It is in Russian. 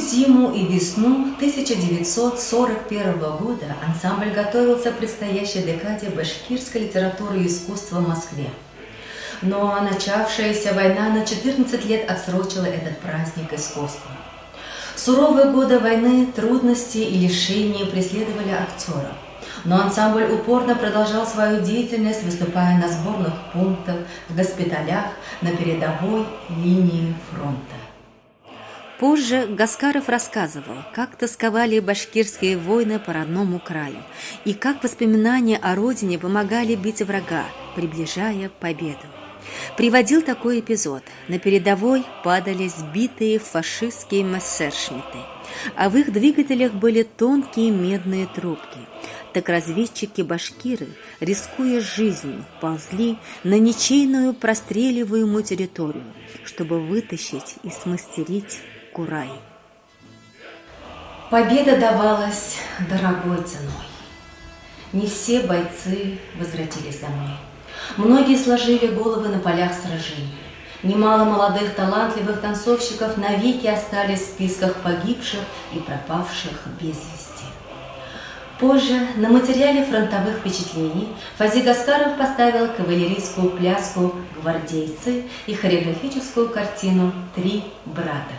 зиму и весну 1941 года ансамбль готовился к предстоящей декаде башкирской литературы и искусства в Москве. Но начавшаяся война на 14 лет отсрочила этот праздник искусства. Суровые годы войны, трудности и лишения преследовали актера. Но ансамбль упорно продолжал свою деятельность, выступая на сборных пунктах, в госпиталях, на передовой линии фронта. Позже Гаскаров рассказывал, как тосковали башкирские воины по родному краю, и как воспоминания о родине помогали бить врага, приближая победу. Приводил такой эпизод. На передовой падали сбитые фашистские мессершмитты, а в их двигателях были тонкие медные трубки. Так разведчики-башкиры, рискуя жизнью, ползли на ничейную простреливаемую территорию, чтобы вытащить и смастерить курай. Победа давалась дорогой ценой. Не все бойцы возвратились домой. Многие сложили головы на полях сражений. Немало молодых талантливых танцовщиков навеки остались в списках погибших и пропавших без вести. Позже на материале фронтовых впечатлений Фази Гаскаров поставил кавалерийскую пляску «Гвардейцы» и хореографическую картину «Три брата».